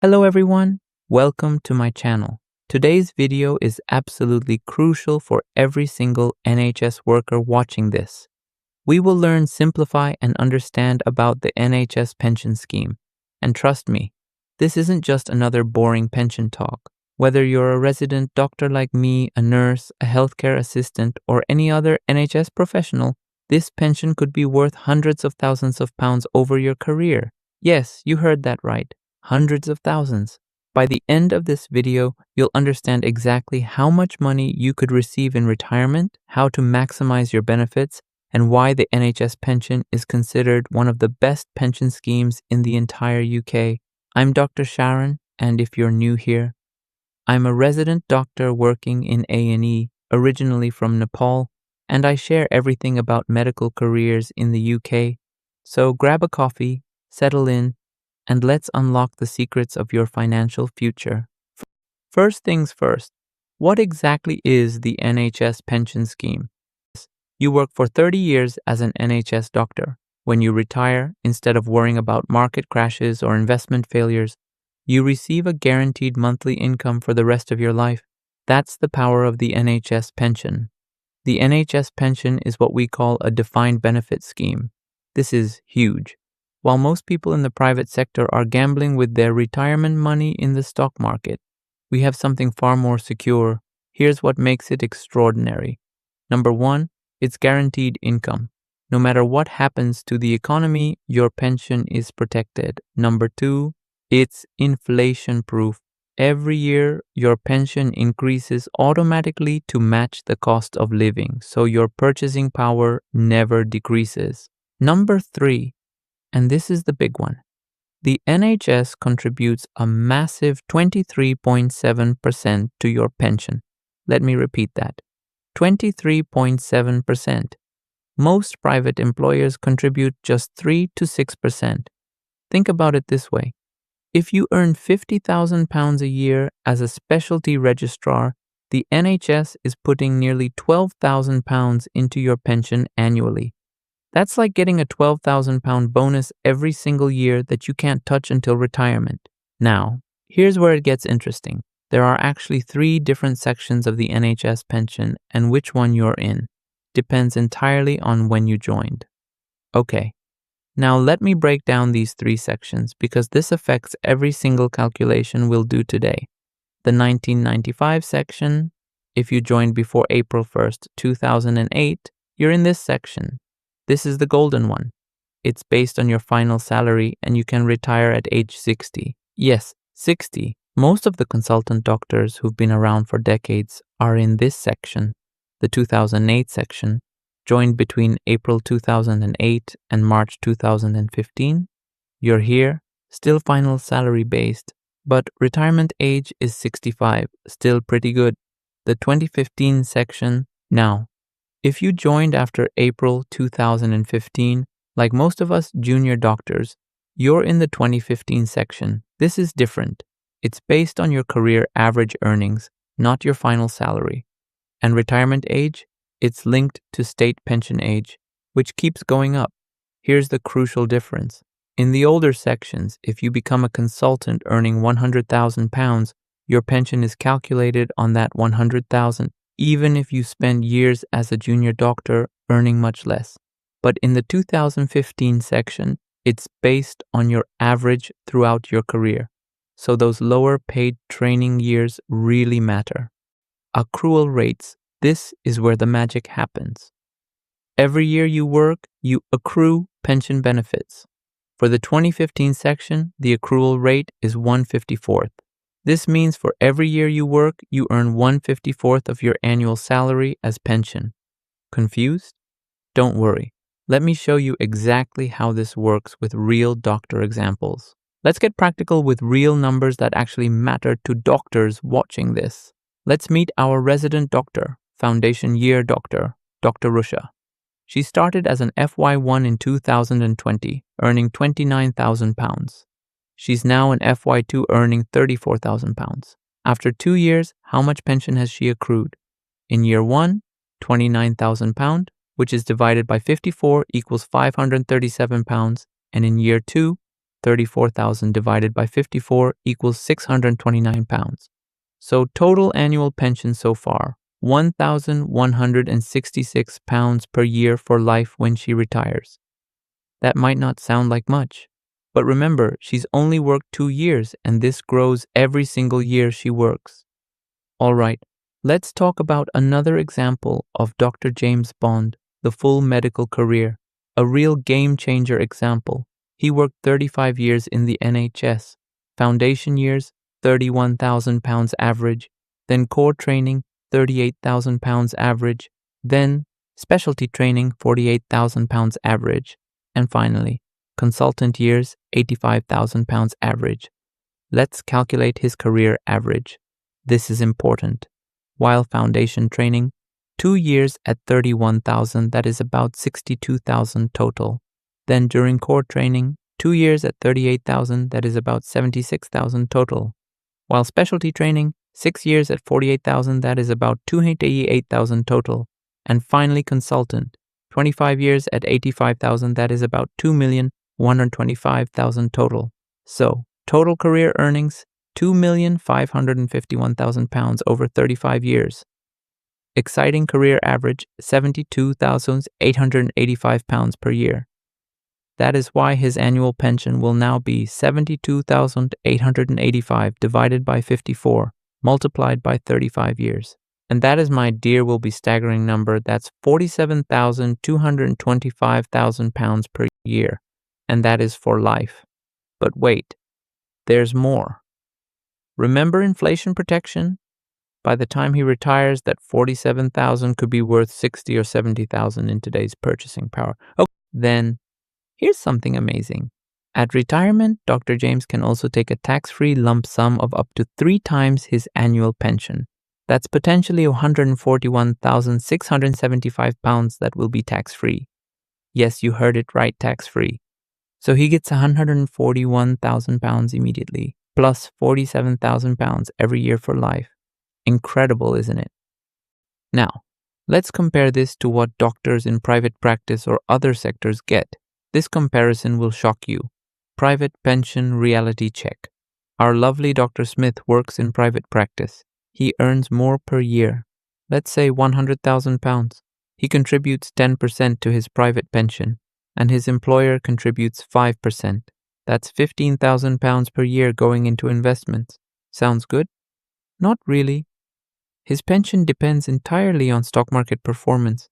Hello everyone, welcome to my channel. Today's video is absolutely crucial for every single NHS worker watching this. We will learn, simplify, and understand about the NHS Pension Scheme. And trust me, this isn't just another boring pension talk. Whether you're a resident doctor like me, a nurse, a healthcare assistant, or any other NHS professional, this pension could be worth hundreds of thousands of pounds over your career. Yes, you heard that right. Hundreds of thousands. By the end of this video, you'll understand exactly how much money you could receive in retirement, how to maximize your benefits, and why the NHS pension is considered one of the best pension schemes in the entire UK. I'm Dr. Sharon, and if you're new here, I'm a resident doctor working in A&E, originally from Nepal, and I share everything about medical careers in the UK. So grab a coffee, settle in, and let's unlock the secrets of your financial future. First things first, what exactly is the NHS Pension Scheme? You work for 30 years as an NHS doctor. When you retire, instead of worrying about market crashes or investment failures, you receive a guaranteed monthly income for the rest of your life. That's the power of the NHS pension. The NHS pension is what we call a defined benefit scheme. This is huge. While most people in the private sector are gambling with their retirement money in the stock market, we have something far more secure. Here's what makes it extraordinary. Number one, it's guaranteed income. No matter what happens to the economy, your pension is protected. Number two, it's inflation-proof. Every year, your pension increases automatically to match the cost of living, so your purchasing power never decreases. Number three, and this is the big one, the NHS contributes a massive 23.7% to your pension. Let me repeat that. 23.7%. Most private employers contribute just 3 to 6%. Think about it this way. If you earn £50,000 a year as a specialty registrar, the NHS is putting nearly £12,000 into your pension annually. That's like getting a £12,000 bonus every single year that you can't touch until retirement. Now, here's where it gets interesting. There are actually 3 different sections of the NHS pension, and which one you're in depends entirely on when you joined. Okay, now let me break down these 3 sections because this affects every single calculation we'll do today. The 1995 section, if you joined before April 1st, 2008, you're in this section. This is the golden one. It's based on your final salary and you can retire at age 60. Yes, 60. Most of the consultant doctors who've been around for decades are in this section. The 2008 section, joined between April 2008 and March 2015. You're here, still final salary based, but retirement age is 65, still pretty good. The 2015 section, now, if you joined after April 2015, like most of us junior doctors, you're in the 2015 section. This is different. It's based on your career average earnings, not your final salary. And retirement age, it's linked to state pension age, which keeps going up. Here's the crucial difference. In the older sections, if you become a consultant earning £100,000, your pension is calculated on that £100,000. Even if you spend years as a junior doctor earning much less. But in the 2015 section, it's based on your average throughout your career. So those lower paid training years really matter. Accrual rates, this is where the magic happens. Every year you work, you accrue pension benefits. For the 2015 section, the accrual rate is 1/54th. This means for every year you work, you earn 1/54th of your annual salary as pension. Confused? Don't worry. Let me show you exactly how this works with real doctor examples. Let's get practical with real numbers that actually matter to doctors watching this. Let's meet our resident doctor, foundation year doctor, Dr. Rusha. She started as an FY1 in 2020, earning £29,000. She's now an FY2 earning £34,000. After 2 years, how much pension has she accrued? In year 1, £29,000, which is divided by 54 equals £537, and in year 2, 34,000 divided by 54 equals £629. So total annual pension so far, £1,166 per year for life when she retires. That might not sound like much, but remember, she's only worked 2 years and this grows every single year she works. All right, let's talk about another example of Dr. James Bond, the full medical career, a real game-changer example. He worked 35 years in the NHS, foundation years, £31,000 average, then core training, £38,000 average, then specialty training, £48,000 average, and finally, consultant years, £85,000 average. Let's calculate his career average. This is important. While foundation training, 2 years at 31,000, that is about 62,000 total. Then during core training, 2 years at 38,000, that is about 76,000 total. While specialty training, 6 years at 48,000, that is about 288,000 total. And finally consultant, 25 years at 85,000, that is about 2,125,000 total. So, total career earnings, £2,551,000 over 35 years. Exciting career average, £72,885 per year. That is why his annual pension will now be $72,885 divided by 54, multiplied by 35 years. And that is, my dear, will be staggering number. That's £47,225,000 per year. And that is for life. But wait, there's more. Remember inflation protection? By the time he retires, that $47,000 could be worth $60,000 or $70,000 in today's purchasing power. Okay, then here's something amazing. At retirement, Dr. James can also take a tax-free lump sum of up to 3 times his annual pension. That's potentially £141,675 that will be tax-free. Yes, you heard it right, tax-free. So he gets £141,000 immediately, plus £47,000 every year for life. Incredible, isn't it? Now, let's compare this to what doctors in private practice or other sectors get. This comparison will shock you. Private pension reality check. Our lovely Dr. Smith works in private practice. He earns more per year. Let's say £100,000. He contributes 10% to his private pension, and his employer contributes 5%. That's £15,000 per year going into investments. Sounds good? Not really. His pension depends entirely on stock market performance.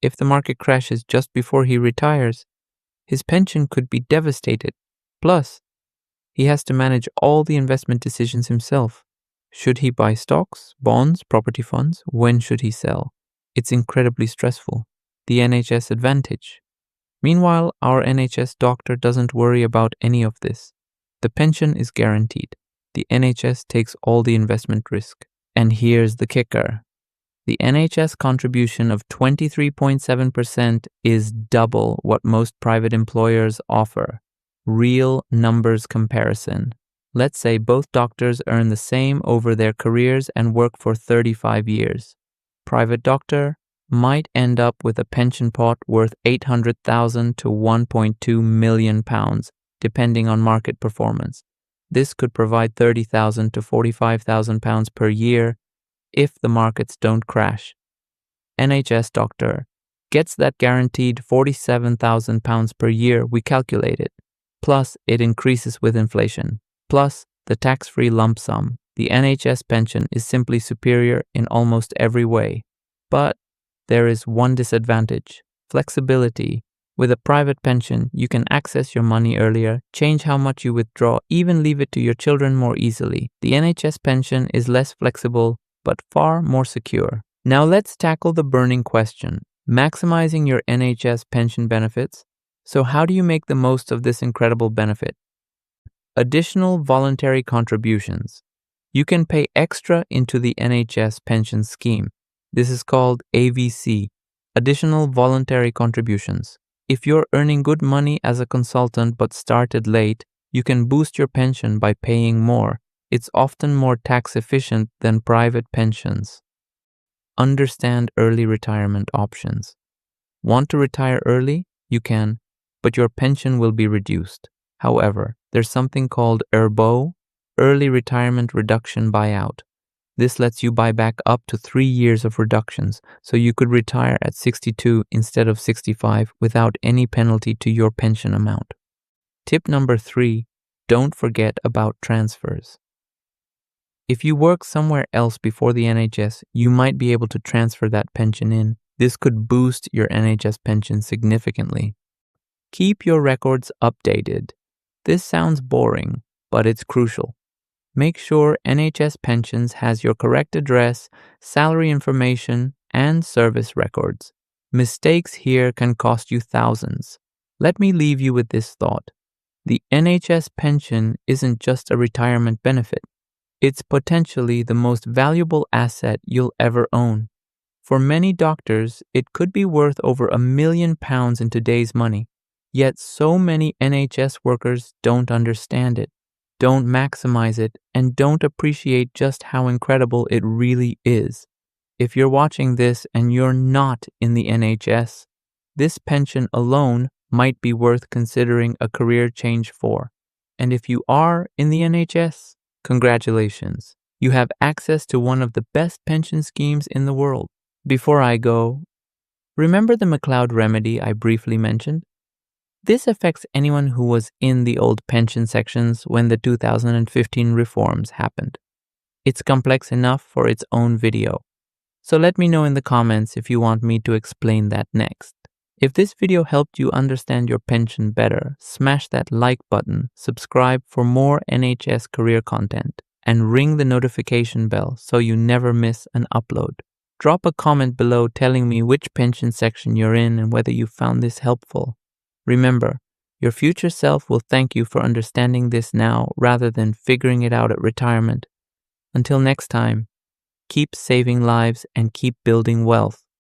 If the market crashes just before he retires, his pension could be devastated. Plus, he has to manage all the investment decisions himself. Should he buy stocks, bonds, property funds? When should he sell? It's incredibly stressful. The NHS advantage. Meanwhile, our NHS doctor doesn't worry about any of this. The pension is guaranteed. The NHS takes all the investment risk. And here's the kicker. The NHS contribution of 23.7% is double what most private employers offer. Real numbers comparison. Let's say both doctors earn the same over their careers and work for 35 years. Private doctor might end up with a pension pot worth £800,000 to £1.2 million, depending on market performance. This could provide £30,000 to £45,000 per year if the markets don't crash. NHS doctor gets that guaranteed £47,000 per year, we calculate it. Plus, it increases with inflation. Plus, the tax-free lump sum. The NHS pension is simply superior in almost every way. But there is one disadvantage: flexibility. With a private pension, you can access your money earlier, change how much you withdraw, even leave it to your children more easily. The NHS pension is less flexible, but far more secure. Now let's tackle the burning question: maximizing your NHS pension benefits. So how do you make the most of this incredible benefit? Additional voluntary contributions. You can pay extra into the NHS Pension Scheme. This is called AVC, Additional Voluntary Contributions. If you're earning good money as a consultant but started late, you can boost your pension by paying more. It's often more tax efficient than private pensions. Understand early retirement options. Want to retire early? You can, but your pension will be reduced. However, There's something called ERBO, Early Retirement Reduction Buyout. This lets you buy back up to 3 years of reductions, so you could retire at 62 instead of 65 without any penalty to your pension amount. Tip number 3, don't forget about transfers. If you work somewhere else before the NHS, you might be able to transfer that pension in. This could boost your NHS pension significantly. Keep your records updated. This sounds boring, but it's crucial. Make sure NHS Pensions has your correct address, salary information, and service records. Mistakes here can cost you thousands. Let me leave you with this thought. The NHS pension isn't just a retirement benefit. It's potentially the most valuable asset you'll ever own. For many doctors, it could be worth over £1 million in today's money. Yet so many NHS workers don't understand it, don't maximize it, and don't appreciate just how incredible it really is. If you're watching this and you're not in the NHS, this pension alone might be worth considering a career change for. And if you are in the NHS, congratulations. You have access to one of the best pension schemes in the world. Before I go, remember the McLeod remedy I briefly mentioned? This affects anyone who was in the old pension sections when the 2015 reforms happened. It's complex enough for its own video. So let me know in the comments if you want me to explain that next. If this video helped you understand your pension better, smash that like button, subscribe for more NHS career content, and ring the notification bell so you never miss an upload. Drop a comment below telling me which pension section you're in and whether you found this helpful. Remember, your future self will thank you for understanding this now rather than figuring it out at retirement. Until next time, keep saving lives and keep building wealth.